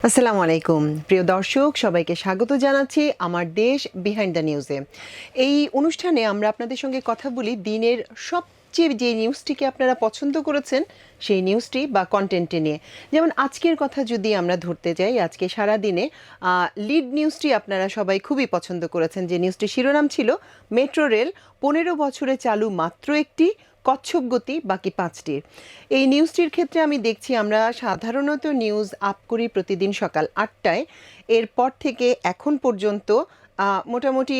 আসসালামু আলাইকুম প্রিয় দর্শক, সবাইকে স্বাগত জানাচ্ছি আমার দেশ বিহাইন্ড দ্য নিউজে। এই অনুষ্ঠানে আমরা আপনাদের সঙ্গে কথা বলি দিনের সবচেয়ে যে নিউজটিকে আপনারা পছন্দ করেছেন সেই নিউজটি বা কন্টেন্টটি নিয়ে। যেমন আজকের কথা যদি আমরা ধরতে যাই, আজকে সারা দিনে লিড নিউজটি আপনারা সবাই খুবই পছন্দ করেছেন। যে নিউজটির শিরোনাম ছিল মেট্রো রেল 15 বছরে চালু মাত্র একটি, কচ্ছপ গতি বাকি 5টি। এই নিউজটির ক্ষেত্রে আমি দেখছি আমরা সাধারণত নিউজ আপ করি প্রতিদিন সকাল 8টায়। এরপর থেকে এখন পর্যন্ত মোটামুটি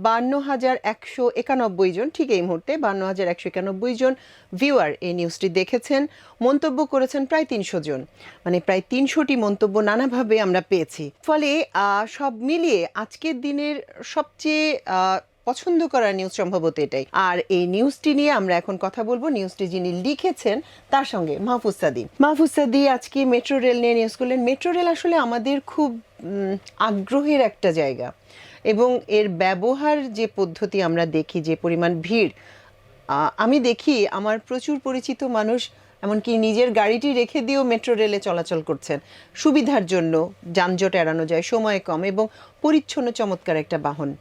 52,191 জন, ঠিক এই মুহূর্তে 52,191 জন ভিউয়ার এই নিউজটি দেখেছেন, মন্তব্য করেছেন প্রায় 300 জন, মানে প্রায় 300টি মন্তব্য নানাভাবে আমরা পেয়েছি। ফলে সব মিলিয়ে আজকের দিনের সবচেয়ে পছন্দ করার নিউজ সম্ভবত এটাই। আর এই নিউজটি নিয়ে আমরা এখন কথা বলবো নিউজটি যিনি লিখেছেন তার সঙ্গে, মাহফুজ সাদি। মাহফুজ সাদি আজকে মেট্রো রেল নিয়ে নিউজ করলেন। মেট্রো রেল আসলে আমাদের খুব আগ্রহের একটা জায়গা, এবং এর ব্যবহার যে পদ্ধতি আমরা দেখি, যে পরিমাণ ভিড় আমি দেখি, আমার প্রচুর পরিচিত মানুষ এমনকি নিজের গাড়িটি রেখে দিয়েও মেট্রো রেলে চলাচল করছেন সুবিধার জন্য। যানজট এড়ানো যায়, সময় কম এবং পরিচ্ছন্ন চমৎকার একটা বাহন।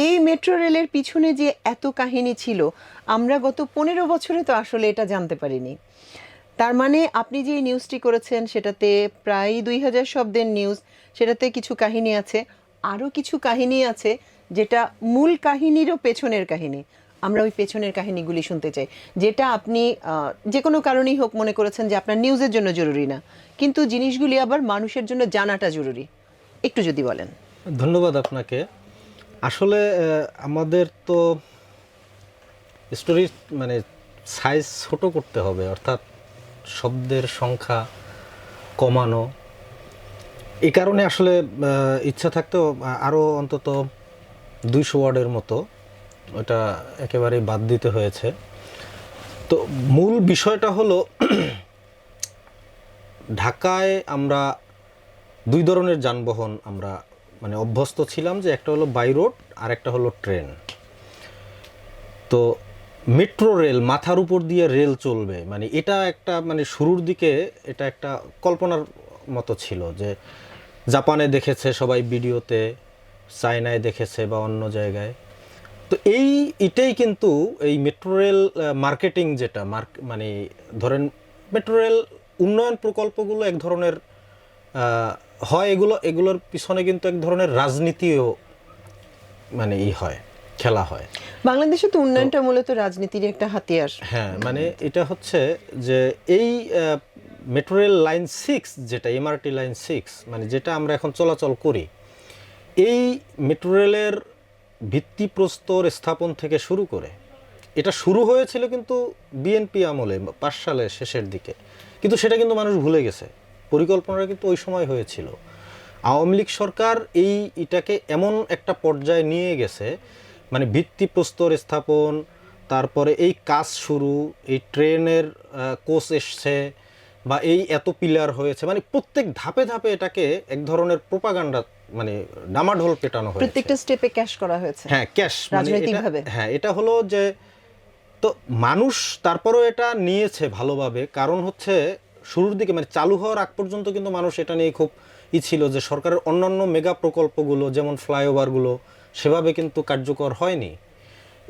এই মেট্রো রেলের পিছনে যে এত কাহিনী ছিল, আমরা গত 15 বছরে তো আসলে এটা জানতে পারিনি। তার মানে আপনি যে নিউজটি করেছেন সেটাতে প্রায় 2000 শব্দের নিউজ, সেটাতে কিছু কাহিনী আছে, আরও কিছু কাহিনী আছে যেটা মূল কাহিনীরও পেছনের কাহিনী। আমরা ওই পেছনের কাহিনীগুলি শুনতে চাই, যেটা আপনি যে কোনো কারণেই হোক মনে করেছেন যে আপনার নিউজের জন্য জরুরি না, কিন্তু জিনিসগুলি আবার মানুষের জন্য জানাটা জরুরি। একটু যদি বলেন। ধন্যবাদ আপনাকে। আসলে আমাদের তো স্টোরির মানে সাইজ ছোট করতে হবে, অর্থাৎ শব্দের সংখ্যা কমানো। এই কারণে আসলে ইচ্ছা থাকতেও আরও অন্তত 200 ওয়ার্ডের মতো ওটা একেবারেই বাদ দিতে হয়েছে। তো মূল বিষয়টা হলো ঢাকায় আমরা দুই ধরনের যানবাহন আমরা মানে অভ্যস্ত ছিলাম, যে একটা হলো বাই রোড আর একটা হলো ট্রেন। তো মেট্রো রেল, মাথার উপর দিয়ে রেল চলবে, মানে এটা একটা মানে শুরুর দিকে এটা একটা কল্পনার মতো ছিল, যে জাপানে দেখেছে সবাই ভিডিওতে, চায়নায় দেখেছে বা অন্য জায়গায়। তো এটাই কিন্তু এই মেট্রো রেল মার্কেটিং, যেটা মানে ধরেন মেট্রো রেল উন্নয়ন প্রকল্পগুলো এক ধরনের হয়, এগুলোর পিছনে কিন্তু এক ধরনের রাজনীতিও মানে হয়, খেলা হয়। বাংলাদেশে তো উন্নয়নটা মূলত রাজনীতির একটা হাতিয়ার। হ্যাঁ, মানে এটা হচ্ছে যে এই মেট্রো রেল লাইন 6, যেটা এমআরটি লাইন 6, মানে যেটা আমরা এখন চলাচল করি, এই মেট্রো রেলের ভিত্তিপ্রস্তর স্থাপন থেকে শুরু করে এটা শুরু হয়েছিল কিন্তু বিএনপি আমলে 5 সালের শেষের দিকে, কিন্তু সেটা কিন্তু মানুষ ভুলে গেছে। পরিকল্পনাটা কিন্তু ওই সময় হয়েছিল। আওয়ামী লীগ সরকার এটাকে এমন একটা পর্যায়ে নিয়ে গেছে, মানে ভিত্তিপ্রস্তর স্থাপন, তারপরে এই কাজ শুরু, এই ট্রেনের কোচ এসছে, বা এই এত পিলার হয়েছে, মানে প্রত্যেক ধাপে ধাপে এটাকে এক ধরনের প্রোপাগান্ডা মানে ডামাঢোল পেটানো হয়েছে, প্রত্যেকটা স্টেপে ক্যাশ করা হয়েছে। হ্যাঁ, ক্যাশ, মানে রাজনৈতিকভাবে। হ্যাঁ, এটা হলো যে, তো মানুষ তারপরও এটা নিয়েছে ভালোভাবে। কারণ হচ্ছে শুরুর দিকে মানে চালু হওয়ার আগ পর্যন্ত কিন্তু মানুষ এটা নিয়ে খুব ছিল যে সরকারের অন্যান্য মেগা প্রকল্পগুলো যেমন ফ্লাইওভারগুলো সেভাবে কিন্তু কার্যকর হয়নি,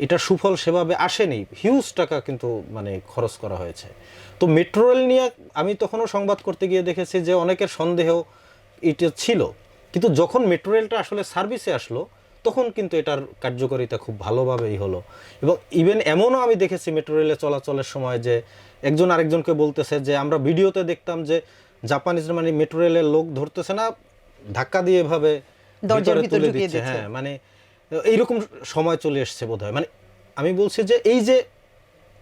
এটা সুফল সেভাবে আসেনি, হিউজ টাকা কিন্তু মানে খরচ করা হয়েছে। তো মেট্রো রেল নিয়ে আমি তখনও সংবাদ করতে গিয়ে দেখেছি যে অনেকের সন্দেহ এটা ছিল, কিন্তু যখন মেট্রো রেলটা আসলে সার্ভিসে আসলো তখন কিন্তু এটার কার্যকারিতা খুব ভালোভাবেই হলো। এবং ইভেন এমনও আমি দেখেছি মেট্রো রেলে চলাচলের সময় যে একজন আরেকজনকে বলতেছে যে আমরা ভিডিওতে দেখতাম যে জাপানিজ মানে মেট্রো রেলের লোক ধরতেছে না, ধাক্কা দিয়ে এভাবে দরজার ভিতর তুলে ঢুকিয়ে দিচ্ছে। দিচ্ছে। হ্যাঁ, মানে এইরকম সময় চলে এসছে বোধহয়। মানে আমি বলছি যে এই যে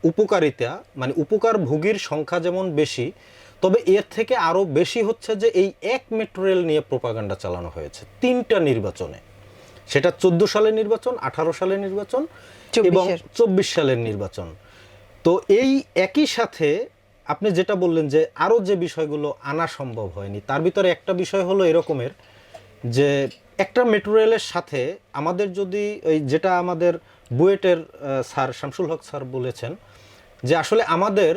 উপকারিতা, মানে উপকার ভোগীর সংখ্যা যেমন বেশি, তবে এর থেকে আরও বেশি হচ্ছে যে এই এক মেট্রো রেল নিয়ে প্রোপাগান্ডা চালানো হয়েছে 3টা নির্বাচনে, সেটা 14 সালের নির্বাচন, 18 সালের নির্বাচন এবং 24 সালের নির্বাচন। তো এই একই সাথে আপনি যেটা বললেন যে আরও যে বিষয়গুলো আনা সম্ভব হয়নি, তার ভিতরে একটা বিষয় হলো এরকমের যে একটা মেট্রো রেলের সাথে আমাদের যদি ওই যেটা আমাদের বুয়েটের স্যার শামসুল হক স্যার বলেছেন যে আসলে আমাদের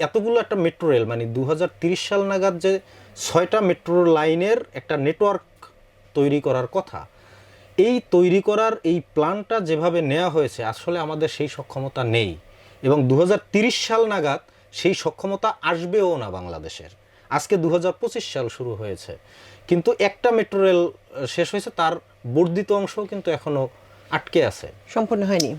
এতগুলো একটা মেট্রো রেল মানে 2030 সাল নাগাদ যে 6টা মেট্রো লাইনের একটা নেটওয়ার্ক তৈরি করার কথা। এই তৈরি করার এই প্ল্যানটা যেভাবে নেওয়া হয়েছে, আসলে আমাদের সেই সক্ষমতা নেই, এবং 2030 সাল নাগাদ সেই সক্ষমতা আসবেও না বাংলাদেশের। আজকে 2025 সাল শুরু হয়েছে, কিন্তু একটা মেট্রো রেল শেষ হয়েছে, তার বর্ধিত অংশও কিন্তু এখনো আটকে আছে, সম্পূর্ণ হয়নি।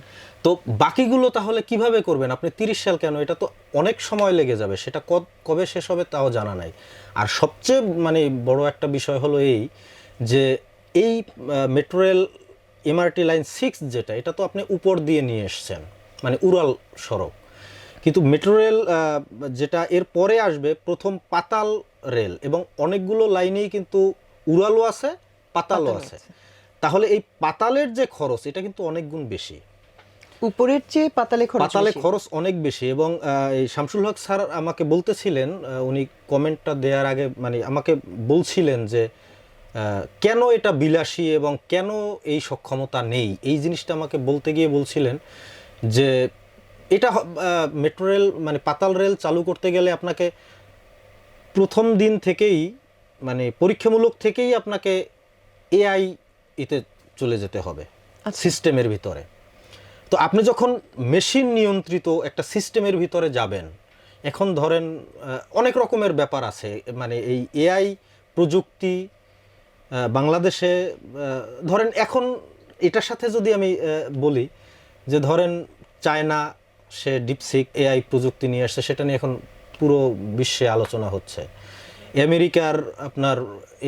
তো বাকিগুলো তাহলে কিভাবে করবেন আপনি? 30 সাল কেন, এটা তো অনেক সময় লেগে যাবে, সেটা কবে শেষ হবে তাও জানা নাই। আর সবচেয়ে মানে বড় একটা বিষয় হলো এই যে এই মেট্রো রেল এমআরটি লাইন 6 যেটা, এটা তো আপনি উপর দিয়ে নিয়ে এসছেন, মানে উড়াল সড়ক, কিন্তু মেট্রো রেল যেটা এর পরে আসবে প্রথম পাতাল রেল, এবং অনেকগুলো লাইনেই কিন্তু উড়ালও আছে পাতালও আছে। তাহলে এই পাতালের যে খরচ, এটা কিন্তু অনেক গুণ বেশি, উপরের চেয়ে পাতালে খরচ অনেক বেশি। এবং এই শামসুল হক স্যার আমাকে বলতেছিলেন, উনি কমেন্টটা দেওয়ার আগে মানে আমাকে বলছিলেন যে কেন এটা বিলাসী এবং কেন এই সক্ষমতা নেই, এই জিনিসটা আমাকে বলতে গিয়ে বলছিলেন যে এটা মেট্রো রেল মানে পাতাল রেল চালু করতে গেলে আপনাকে প্রথম দিন থেকেই মানে পরীক্ষামূলক থেকেই আপনাকে এআই এতে চলে যেতে হবে সিস্টেমের ভিতরে। তো আপনি যখন মেশিন নিয়ন্ত্রিত একটা সিস্টেমের ভিতরে যাবেন, এখন ধরেন অনেক রকমের ব্যাপার আছে, মানে এই এআই প্রযুক্তি বাংলাদেশে ধরেন এখন এটার সাথে যদি আমি বলি যে ধরেন চায়না সে ডিপসিক এআই প্রযুক্তি নিয়ে আসছে, সেটা নিয়ে এখন পুরো বিশ্বে আলোচনা হচ্ছে। আমেরিকার আপনার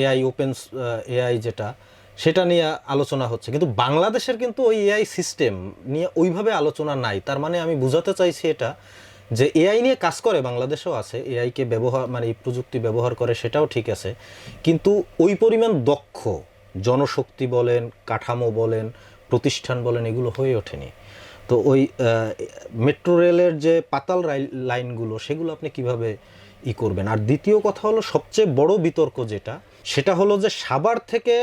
এআই ওপেন এআই যেটা, সেটা নিয়ে আলোচনা হচ্ছে, কিন্তু বাংলাদেশের কিন্তু ওই এআই সিস্টেম নিয়ে ওইভাবে আলোচনা নাই। তার মানে আমি বোঝাতে চাইছি এটা যে এআই নিয়ে কাজ করে বাংলাদেশেও আছে, এআইকে ব্যবহার মানে এই প্রযুক্তি ব্যবহার করে, সেটাও ঠিক আছে, কিন্তু ওই পরিমাণ দক্ষ জনশক্তি বলেন, কাঠামো বলেন, প্রতিষ্ঠান বলেন, এগুলো হয়ে ওঠেনি। তো ওই মেট্রো রেলের যে পাতাল লাইনগুলো, সেগুলো আপনি কিভাবে করবেন? আর দ্বিতীয় কথা হলো সবচেয়ে বড় বিতর্ক যেটা, সেটা হলো যে সাভার থেকে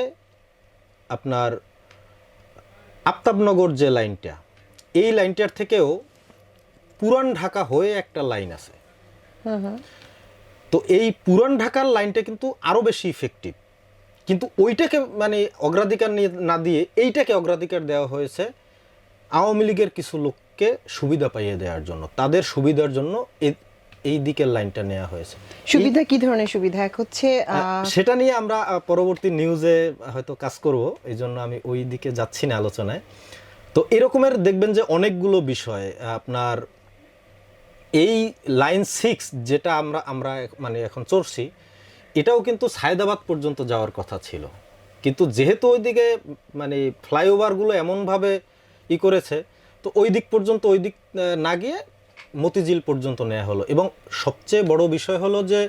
আপনার আফতাবনগর যে লাইনটা, এই লাইনটার থেকেও পুরান ঢাকা হয়ে একটা লাইন আছে। তো এই পুরান ঢাকার লাইনটা কিন্তু আরো বেশি ইফেক্টিভ, কিন্তু ওইটাকে মানে অগ্রাধিকার না দিয়ে এইটাকে অগ্রাধিকার দেওয়া হয়েছে আওয়ামী লীগের কিছু লোককে সুবিধা পাইয়ে দেওয়ার জন্য, তাদের সুবিধার জন্য এই দিকের লাইনটা নেওয়া হয়েছে। সুবিধা কি ধরনের সুবিধা? এক হচ্ছে সেটা নিয়ে আমরা পরবর্তী নিউজে হয়তো কাজ করব, এই জন্য আমি ওই দিকে যাচ্ছি না আলোচনায়। তো এরকমের দেখবেন যে অনেকগুলো বিষয় আপনার এই লাইন 6 যেটা আমরা মানে এখন চলছি, এটাও কিন্তু সায়দাবাদ পর্যন্ত যাওয়ার কথা ছিল, কিন্তু যেহেতু ওইদিকে মানে ফ্লাইওভারগুলো এমনভাবে করেছে, তো ওই দিক পর্যন্ত ওই দিক না গিয়ে মতিঝিল পর্যন্ত নেওয়া হলো। এবং সবচেয়ে বড় বিষয় হলো যে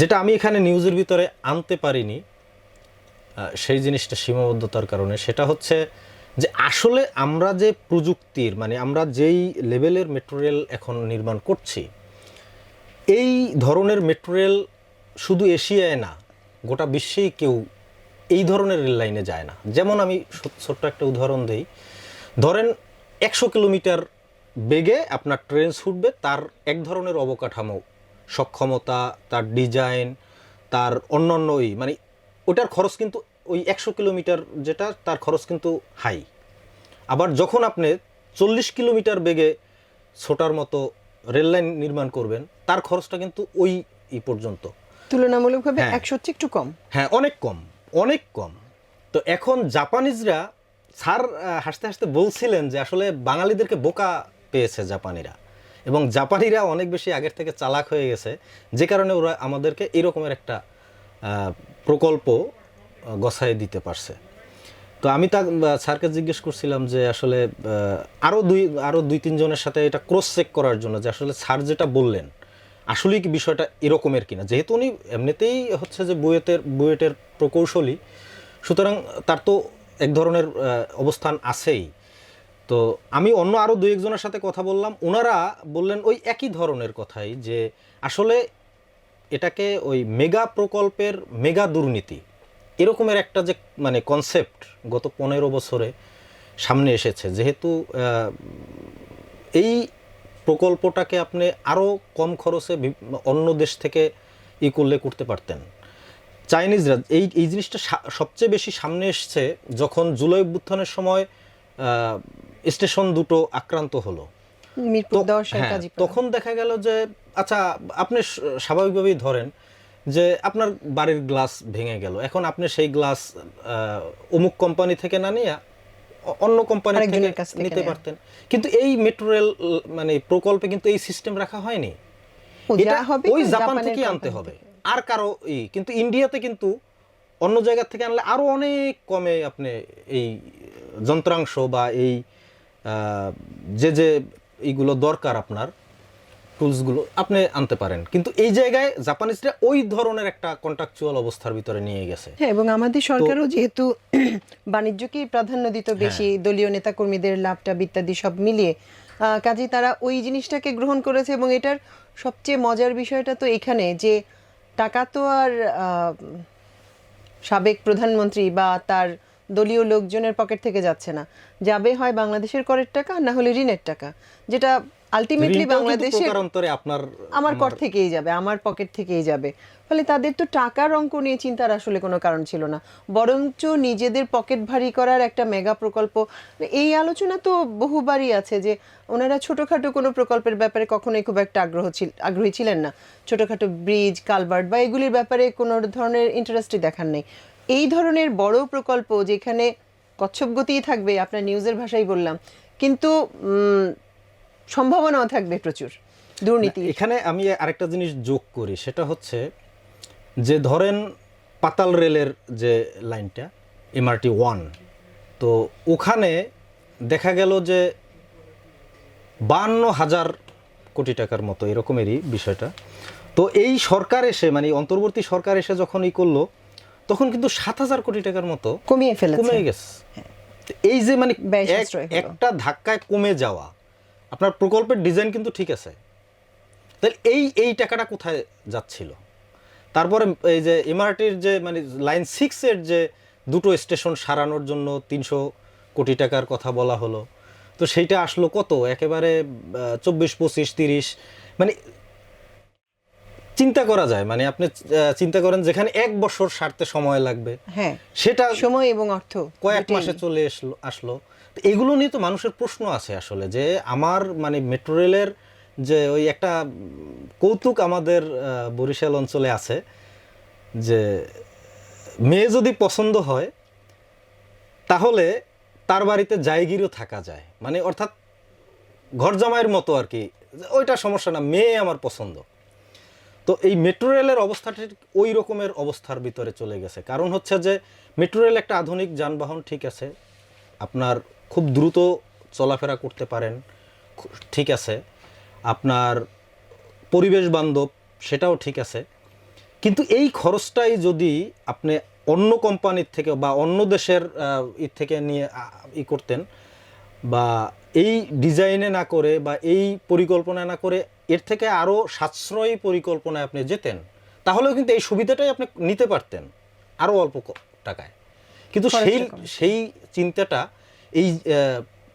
যেটা আমি এখানে নিউজের ভিতরে আনতে পারিনি, সেই জিনিসটা সীমাবদ্ধতার কারণে, সেটা হচ্ছে যে আসলে আমরা যে প্রযুক্তির মানে আমরা যেই লেভেলের মেট্রো রেল এখন নির্মাণ করছি, এই ধরনের মেট্রো রেল শুধু এশিয়ায় না, গোটা বিশ্বেই কেউ এই ধরনের রেল লাইনে যায় না। যেমন আমি ছোট্ট একটা উদাহরণ দেই, ধরেন 100 কিলোমিটার বেগে আপনার ট্রেন ছুটবে, তার এক ধরনের অবকাঠামো সক্ষমতা, তার ডিজাইন, তার অন্যান্য মানে ওটার খরচ কিন্তু ওই 100 কিলোমিটার যেটা, তার খরচ কিন্তু হাই। আবার যখন আপনি 40 কিলোমিটার বেগে ছোটার মতো রেল লাইন নির্মাণ করবেন, তার খরচটা কিন্তু ওই পর্যন্ত তুলনামূলকভাবে 100 চেয়ে একটু কম। হ্যাঁ, অনেক কম, অনেক কম। তো এখন জাপানিজরা, স্যার হাসতে হাসতে বলছিলেন যে আসলে বাঙালিদেরকে বোকা পেয়েছে জাপানিরা, এবং জাপানিরা অনেক বেশি আগের থেকে চালাক হয়ে গেছে, যে কারণে ওরা আমাদেরকে এরকমের একটা প্রকল্প গছায় দিতে পারছে। তো আমি স্যারকে জিজ্ঞেস করছিলাম যে আসলে আরও দুই তিনজনের সাথে এটা ক্রস চেক করার জন্য যে আসলে স্যার যেটা বললেন আসলেই কি বিষয়টা এরকমের কিনা, যেহেতু উনি এমনিতেই হচ্ছে যে বুয়েটের প্রকৌশলী, সুতরাং তার তো এক ধরনের অবস্থান আছেই। তো আমি অন্য আরও দু একজনের সাথে কথা বললাম, ওনারা বললেন ওই একই ধরনের কথাই, যে আসলে এটাকে ওই মেগা প্রকল্পের মেগা দুর্নীতি এরকমের একটা যে মানে কনসেপ্ট গত 15 বছরে সামনে এসেছে, যেহেতু এই প্রকল্পটাকে আপনি আরও কম খরচে অন্য দেশ থেকে করতে পারতেন, চাইনিজরা এই এই জিনিসটা সবচেয়ে বেশি সামনে এসছে যখন জুলাই অভ্যুত্থানের সময় স্টেশন দুটো আক্রান্ত হলো। মিরপুর 10 আর হ্যাঁ, কাজীপাড়া। তখন দেখা গেল যে আচ্ছা আপনি স্বাভাবিকভাবেই ধরেন যে আপনার বাড়ির গ্লাস ভেঙে গেল, এখন আপনি সেই গ্লাস অমুক কোম্পানি থেকে না নিয়ে অন্য কোম্পানি থেকে আরেকজনের কাছ থেকে নিতে নেয়া। পারতেন, কিন্তু এই মেট্রো রেল মানে প্রকল্পে কিন্তু এই সিস্টেম রাখা হয়নি। ও, যা এটা হবে ওই তো জাপান জাপানের থেকে আনতে কোম্পানি হবে, থেকে। আর কারো কিন্তু ইন্ডিয়াতে কিন্তু অন্য জায়গা থেকে আনলে আরো অনেক কমে আপনি এই যন্ত্রাংশ বা এই যে যে এইগুলো দরকার আপনার টুলসগুলো আপনি আনতে পারেন, কিন্তু এই জায়গায় জাপানিজরা ওই ধরনের একটা কন্ট্রাকচুয়াল অবস্থার ভিতরে নিয়ে গেছে। হ্যাঁ, এবং আমাদের সরকারও যেহেতু বাণিজ্যকেই প্রাধান্য দিত বেশি, দলীয় নেতাকর্মীদের লাভটা ইত্যাদি সব মিলিয়ে, কাজেই তারা ওই জিনিসটাকে গ্রহণ করেছে। এবং এটার সবচেয়ে মজার বিষয়টা তো এখানে যে টাকা তো আর সাবেক প্রধানমন্ত্রী বা তার দলীয় লোকজনের পকেট থেকে যাচ্ছে না, যাবে হয় বাংলাদেশের করের টাকা, না হলে ঋণের টাকা, যেটা আলটিমেটলি ঋণটাও কিন্তু বাংলাদেশের প্রকারান্তরে আপনার আমার কর থেকেই যাবে, আমার পকেট থেকেই যাবে। ফলে তাদের তো টাকার অঙ্ক নিয়ে চিন্তার আসলে কোনো কারণ ছিল না, বরঞ্চ নিজেদের পকেট ভারী করার একটা মেগা প্রকল্প। এই আলোচনা তো বহুবারই আছে যে ওনারা ছোটোখাটো কোনো প্রকল্পের ব্যাপারে কখনোই খুব একটা আগ্রহী ছিলেন না। ছোটোখাটো ব্রিজ, কালভার্ট বা এগুলির ব্যাপারে কোনো ধরনের ইন্টারেস্টই দেখান নেই। এই ধরনের বড় প্রকল্প যেখানে কচ্ছপ গতিই থাকবে, আপনার নিউজের ভাষাই বললাম, কিন্তু সম্ভাবনাও থাকবে প্রচুর দুর্নীতি। এখানে আমি আরেকটা জিনিস যোগ করি, সেটা হচ্ছে যে ধরেন পাতাল রেলের যে লাইনটা MRT 1, তো ওখানে দেখা গেল যে 52,000 কোটি টাকার মতো এরকমেরই বিষয়টা। তো এই সরকার এসে মানে অন্তর্বর্তী সরকার এসে যখন করলো, তখন কিন্তু 7,000 কোটি টাকার মতো কমিয়ে ফেলেছে। কমে গেছে। তো এই যে মানে ব্যয় সাশ্রয় হলো। একটা ধাক্কায় কমে যাওয়া, আপনার প্রকল্পের ডিজাইন কিন্তু ঠিক আছে, তাহলে এই টাকাটা কোথায় যাচ্ছিল? তারপরে এই যে এমআরটির যে মানে লাইন 6-এর যে দুটো স্টেশন সারানোর জন্য 300 কোটি টাকার কথা বলা হলো, তো সেইটা আসলো কত? একেবারে 24, 25, 30, মানে চিন্তা করা যায়, মানে আপনি চিন্তা করেন যেখানে 1 বছর সারতে সময় লাগবে, হ্যাঁ, সেটা সময় এবং অর্থ কয়েক দুটোই। মাসে চলে আসলো। তো এগুলো নিয়ে তো মানুষের প্রশ্ন আছে আসলে, যে আমার মানে মেট্রো রেলের যে ওই একটা কৌতুক আমাদের বরিশাল অঞ্চলে আছে যে মেয়ে যদি পছন্দ হয় তাহলে তার বাড়িতে জায়গিরও থাকা যায়, মানে অর্থাৎ ঘর জামাইয়ের মতো আর কি, ওইটা সমস্যা না, মেয়ে আমার পছন্দ। তো এই মেট্রো রেলের অবস্থাটা ওই রকমের অবস্থার ভিতরে চলে গেছে। কারণ হচ্ছে যে মেট্রো রেল একটা আধুনিক যানবাহন, ঠিক আছে, আপনার খুব দ্রুত চলাফেরা করতে পারেন, ঠিক আছে, আপনার পরিবেশ বান্ধব, সেটাও ঠিক আছে, কিন্তু এই খরচটাই যদি আপনি অন্য কোম্পানির থেকে বা অন্য দেশের থেকে নিয়ে করতেন, বা এই ডিজাইনে না করে বা এই পরিকল্পনা না করে এর থেকে আরও সাশ্রয়ী পরিকল্পনায় আপনি যেতেন, তাহলেও কিন্তু এই সুবিধাটাই আপনি নিতে পারতেন আরও অল্প টাকায়। কিন্তু সেই চিন্তাটা এই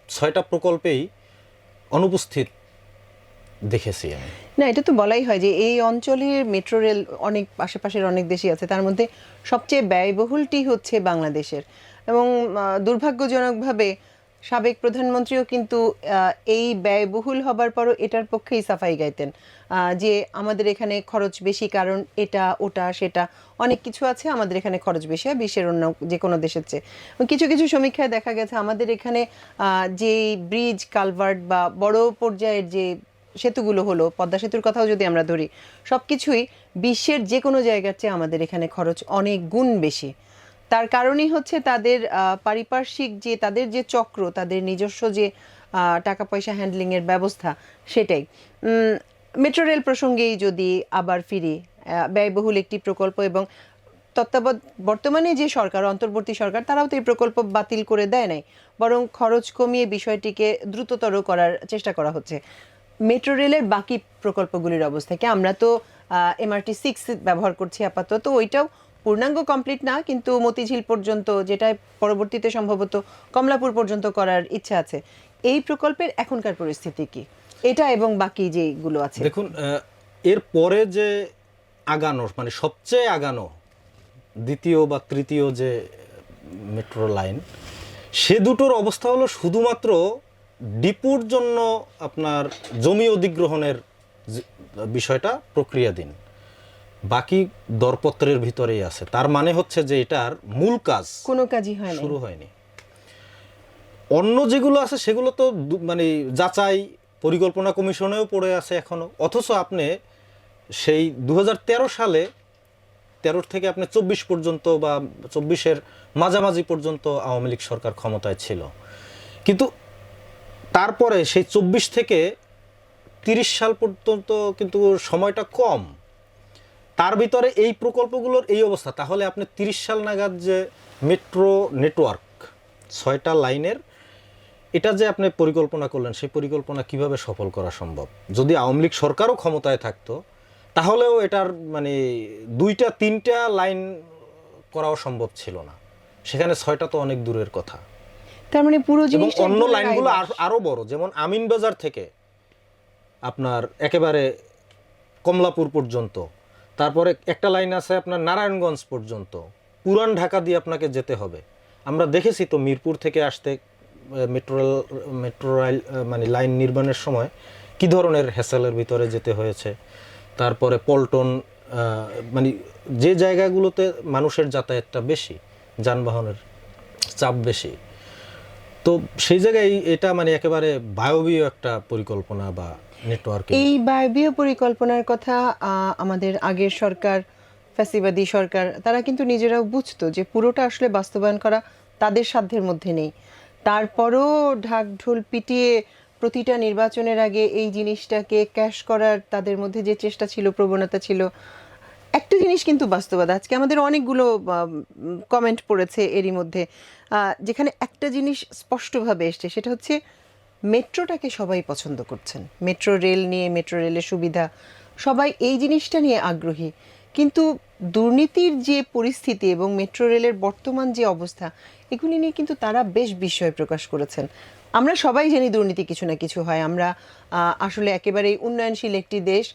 6টা প্রকল্পেই অনুপস্থিত দেখেছি আমি। না, এটা তো বলাই হয় যে এই অঞ্চলের মেট্রো রেল অনেক আশেপাশের অনেক দেশই আছে, তার মধ্যে সবচেয়ে ব্যয়বহুলটি হচ্ছে বাংলাদেশের। এবং দুর্ভাগ্যজনকভাবে সাবেক প্রধানমন্ত্রীও কিন্তু এই ব্যয়বহুল হবার পরও এটার পক্ষেই সাফাই গাইতেন, যে আমাদের এখানে খরচ বেশি, কারণ এটা ওটা সেটা অনেক কিছু আছে, আমাদের এখানে খরচ বেশি হয় বিশ্বের অন্য যে কোনো দেশের চেয়ে। কিছু কিছু সমীক্ষায় দেখা গেছে আমাদের এখানে যে ব্রিজ, কালভার্ট বা বড় পর্যায়ের যে সেতুগুলো হলো, পদ্মা সেতুর কথাও যদি আমরা ধরি, সব কিছুই বিশ্বের যে কোনো জায়গার চেয়ে আমাদের এখানে খরচ অনেক গুণ বেশি। তার কারণই হচ্ছে তাদের পারিপার্শ্বিক যে তাদের যে চক্র, তাদের নিজস্ব যে টাকা পয়সা হ্যান্ডলিংয়ের ব্যবস্থা, সেটাই। মেট্রো রেল প্রসঙ্গেই যদি আবার ফিরি, ব্যয়বহুল একটি প্রকল্প, এবং বর্তমানে যে সরকার, অন্তর্বর্তী সরকার, তারাও তো এই প্রকল্প বাতিল করে দেয় নাই, বরং খরচ কমিয়ে বিষয়টিকে দ্রুততর করার চেষ্টা করা হচ্ছে। মেট্রো রেলের বাকি প্রকল্পগুলির অবস্থা কি? আমরা তো MRT 6 ব্যবহার করছি আপাতত, ওইটাও পূর্ণাঙ্গ কমপ্লিট না, কিন্তু মতিঝিল পর্যন্ত, যেটা পরবর্তীতে সম্ভবত কমলাপুর পর্যন্ত করার ইচ্ছা আছে। এই প্রকল্পের এখনকার পরিস্থিতি কি, এটা এবং বাকি যেগুলো আছে? দেখুন, এর পরে যে আগানোর মানে সবচেয়ে আগানো দ্বিতীয় বা তৃতীয় যে মেট্রো লাইন, সে দুটোর অবস্থা হলো শুধুমাত্র ডিপুর জন্য আপনার জমি অধিগ্রহণের বিষয়টা প্রক্রিয়াধীন, বাকি দরপত্রের ভিতরেই আছে। তার মানে হচ্ছে যে এটার মূল কাজ কোনো কাজই হয় না, শুরু হয়নি। অন্য যেগুলো আছে সেগুলো তো মানে যাচাই পরিকল্পনা কমিশনেও পড়ে আছে এখনো, অথচ আপনি সেই 2013 সালে 13 থেকে আপনি 24 পর্যন্ত বা 24-এর মাঝামাঝি পর্যন্ত আওয়ামী লীগ সরকার ক্ষমতায় ছিল, কিন্তু তারপরে সেই 24 থেকে 30 সাল পর্যন্ত কিন্তু সময়টা কম, তার ভিতরে এই প্রকল্পগুলোর এই অবস্থা। তাহলে আপনি 30 সাল নাগাদ যে মেট্রো নেটওয়ার্ক 6টা লাইনের এটা যে আপনি পরিকল্পনা করলেন, সেই পরিকল্পনা কিভাবে সফল করা সম্ভব? যদি আওয়ামী লীগ সরকারও ক্ষমতায় থাকতো তাহলেও এটার মানে 2টা 3টা লাইন করাও সম্ভব ছিল না, সেখানে 6টা তো অনেক দূরের কথা। তার মানে পুরো এবং জিনিসটা অন্য লাইনগুলো আরো বড়, যেমন আমিনবাজার থেকে আপনার একেবারে কমলাপুর পর্যন্ত, তারপরে একটা লাইন আছে আপনার নারায়ণগঞ্জ পর্যন্ত, পুরান ঢাকা দিয়ে আপনাকে যেতে হবে। আমরা দেখেছি তো মিরপুর থেকে আসতে মেট্রো রেল মানে লাইন নির্মাণের সময় কি ধরনের হ্যাসেলের ভিতরে যেতে হয়েছে। তারপরে পল্টন, মানে যে জায়গাগুলোতে মানুষের যাতায়াতটা বেশি, যানবাহনের চাপ বেশি, তো সেই জায়গায় এটা মানে একেবারে বায়বীয় একটা পরিকল্পনা বা নেটওয়ার্ক। এই বায়বীয় পরিকল্পনার কথা আমাদের আগের সরকার, ফ্যাসিবাদী সরকার, তারা কিন্তু নিজেরাও বুঝতো যে পুরোটা আসলে বাস্তবায়ন করা তাদের সাধ্যের মধ্যে নেই। তারপরও ঢাক ঢোল পিটিয়ে প্রতিটা নির্বাচনের আগে এই জিনিসটাকে ক্যাশ করার তাদের মধ্যে যে চেষ্টা ছিল, প্রবণতা ছিল। একটা জিনিস কিন্তু বাস্তবতা, আজকে আমাদের অনেকগুলো কমেন্ট পড়েছে এরই মধ্যে, যেখানে একটা জিনিস স্পষ্টভাবে এসছে, সেটা হচ্ছে মেট্রোটাকে সবাই পছন্দ করছেন, মেট্রো রেল নিয়ে, মেট্রো রেলের সুবিধা, সবাই এই জিনিসটা নিয়ে আগ্রহী। কিন্তু দুর্নীতির যে পরিস্থিতি এবং মেট্রো রেলের বর্তমান যে অবস্থা, এগুলি নিয়ে কিন্তু তারা বেশ বিস্ময় প্রকাশ করেছেন। আমরা সবাই জানি দুর্নীতি কিছু না কিছু হয়, আমরা আসলে একেবারেই উন্নয়নশীল একটি দেশ,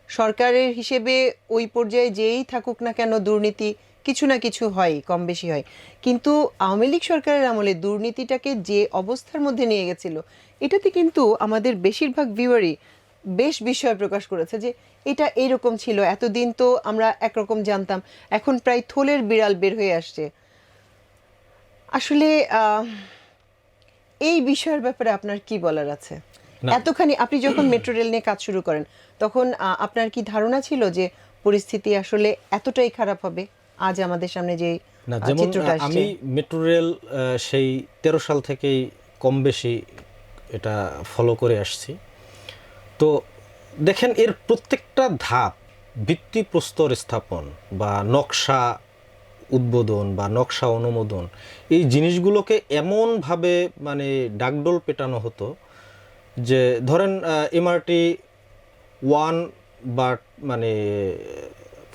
সরকারের হিসেবে ওই পর্যায়ে যেই থাকুক না কেন দুর্নীতি কিছু না কিছু হয়, কম বেশি হয়। কিন্তু আওয়ামী লীগ সরকারের আমলে দুর্নীতিটাকে যে অবস্থার মধ্যে নিয়ে গেছিল, এটাতে কিন্তু আমাদের বেশিরভাগ ভিউয়ারই বেশ বিস্ময় প্রকাশ করেছে যে এটা এইরকম ছিল, এতদিন তো আমরা একরকম জানতাম, এখন প্রায় থলের বিড়াল বের হয়ে আসছে। আসলে এই বিষয়ের ব্যাপারে আপনার কি বলার আছে? এতখানি আপনি যখন মেট্রো রেল নিয়ে কাজ শুরু করেন, তখন আপনার কি ধারণা ছিল যে পরিস্থিতি আসলে এতটাই খারাপ হবে আজ আমাদের সামনে যে না? যেমন আমি মেট্রো রেল সেই 13 সাল থেকেই কম বেশি এটা ফলো করে আসছি। তো দেখেন এর প্রত্যেকটা ধাপ, ভিত্তিপ্রস্তর স্থাপন বা নকশা উদ্বোধন বা নকশা অনুমোদন, এই জিনিসগুলোকে এমনভাবে মানে ডাকডোল পেটানো হতো যে ধরেন এমআরটি 1 বা মানে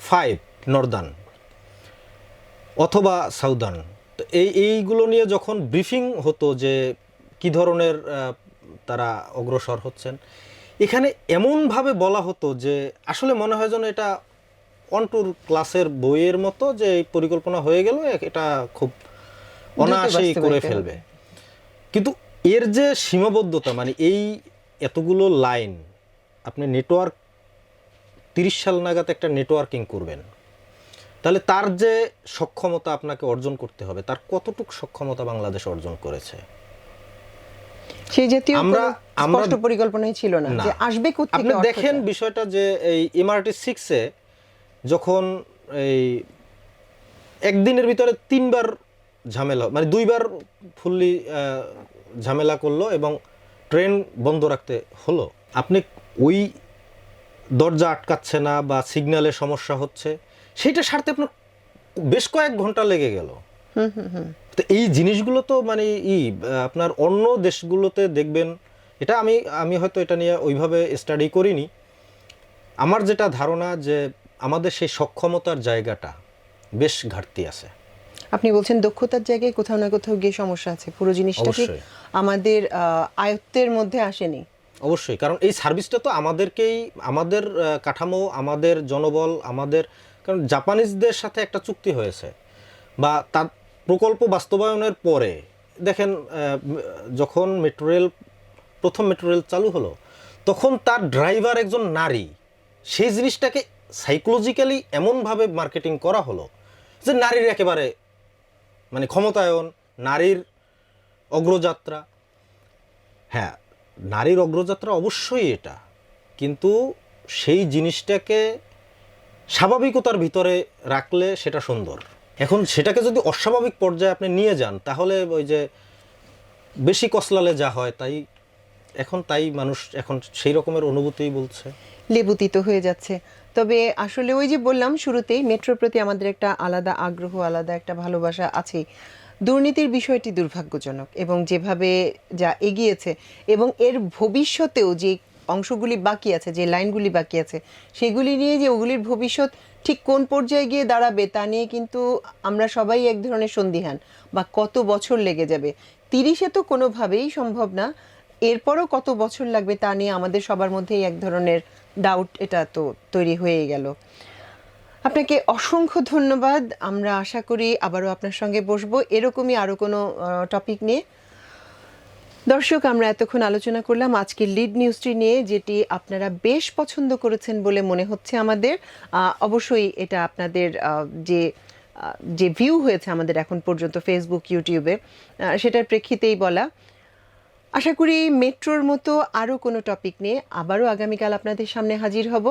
5 নর্দার্ন অথবা সাউদার্ন, তো এইগুলো নিয়ে যখন ব্রিফিং হতো যে কি ধরনের তারা অগ্রসর হচ্ছেন, এখানে এমনভাবে বলা হতো যে আসলে মনে হয় যেন এটা অনটুর ক্লাসের বইয়ের মতো, যে এই পরিকল্পনা হয়ে গেল, এটা খুব অনায়াসেই করে ফেলবে। কিন্তু এর যে সীমাবদ্ধতা, মানে এই এতগুলো লাইন আপনি নেটওয়ার্ক 30 সাল নাগাদ একটা নেটওয়ার্কিং করবেন, তাহলে তার যে সক্ষমতা আপনাকে অর্জন করতে হবে, তার কতটুকু সক্ষমতা বাংলাদেশ অর্জন করেছে? সেই জাতীয় স্পষ্ট পরিকল্পনাই ছিল না যে আসবে কোথা থেকে। আপনি দেখেন বিষয়টা যে এই এমআরটি 6 এ যখন এই একদিনের ভিতরে 3বার ঝামেলা, মানে 2বার ফুললি ঝামেলা করলো এবং ট্রেন বন্ধ রাখতে হলো। আপনি ওই দরজা আটকাচ্ছে না বা সিগন্যালে সমস্যা হচ্ছে, সেইটা সারতে আপনার বেশ কয়েক ঘন্টা লেগে গেল। তো এই জিনিসগুলো তো মানে আপনার অন্য দেশগুলোতে দেখবেন, এটা আমি হয়তো এটা নিয়ে ওইভাবে স্টাডি করিনি, আমার যেটা ধারণা যে আমাদের সেই সক্ষমতার জায়গাটা বেশ ঘাটতি আছে। আপনি বলছেন দক্ষতার জায়গায় কোথাও না কোথাও গিয়ে সমস্যা আছে, পুরো জিনিসটা কি আমাদের আয়ত্তের মধ্যে আসেনি? অবশ্যই, কারণ এই সার্ভিসটা তো আমাদেরকেই, আমাদের কাঠামো, আমাদের জনবল, আমাদের, কারণ জাপানিজদের সাথে একটা চুক্তি হয়েছে বা তার প্রকল্প বাস্তবায়নের পরে দেখেন যখন প্রথম মেট্রো রেল চালু হলো তখন তার ড্রাইভার একজন নারী, সেই জিনিসটাকে সাইকোলজিক্যালি এমনভাবে মার্কেটিং করা হলো যে নারীর একেবারে মানে ক্ষমতায়ন, নারীর অগ্রযাত্রা। হ্যাঁ, নারীর অগ্রযাত্রা অবশ্যই এটা, কিন্তু সেই জিনিসটাকে স্বাভাবিকতার ভিতরে রাখলে সেটা সুন্দর। এখন সেটাকে যদি অস্বাভাবিক পর্যায়ে আপনি নিয়ে যান তাহলে ওই যে বেশি কসলালে যা হয় তাই মানুষ এখন সেই রকমের অনুভূতিই বলছে, লেবুতিত হয়ে যাচ্ছে। তবে আসলে ওই যে বললাম শুরুতেই, মেট্রোর প্রতি আমাদের একটা আলাদা আগ্রহ, আলাদা একটা ভালোবাসা আছে। দুর্নীতির বিষয়টি দুর্ভাগ্যজনক, এবং যেভাবে যা এগিয়েছে এবং এর ভবিষ্যতেও যে অংশগুলি বাকি আছে, যে লাইনগুলি বাকি আছে, সেগুলি নিয়ে যে ওগুলির ভবিষ্যৎ ঠিক কোন পর্যায়ে গিয়ে দাঁড়াবে তা নিয়ে কিন্তু আমরা সবাই এক ধরনের সন্দিহান, বা কত বছর লেগে যাবে। 30-এ তো কোনোভাবেই সম্ভব না, এরপরও কত বছর লাগবে তা নিয়ে আমাদের সবার মধ্যেই এক ধরনের ডাউট এটা তো তৈরি হয়ে গেল। আপনাকে অসংখ্য ধন্যবাদ। আমরা আশা করি আবারও আপনার সঙ্গে বসবো এরকমই আরও কোনো টপিক নিয়ে। দর্শক, আমরা এতক্ষণ আলোচনা করলাম আজকের লিড নিউজটি নিয়ে, যেটি আপনারা বেশ পছন্দ করেছেন বলে মনে হচ্ছে আমাদের। অবশ্যই এটা আপনাদের যে ভিউ হয়েছে আমাদের এখন পর্যন্ত ফেসবুক, ইউটিউবে, সেটার প্রেক্ষিতেই বলা। আশা করি মেট্রোর মতো আরও কোনো টপিক নিয়ে আবারও আগামীকাল আপনাদের সামনে হাজির হব।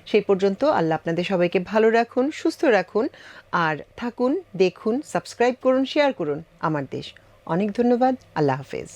সেই পর্যন্ত আল্লাহ আপনাদের সবাইকে ভালো রাখুন, সুস্থ রাখুন, আর থাকুন, দেখুন, সাবস্ক্রাইব করুন, শেয়ার করুন আমার দেশ। অনেক ধন্যবাদ। আল্লাহ হাফেজ।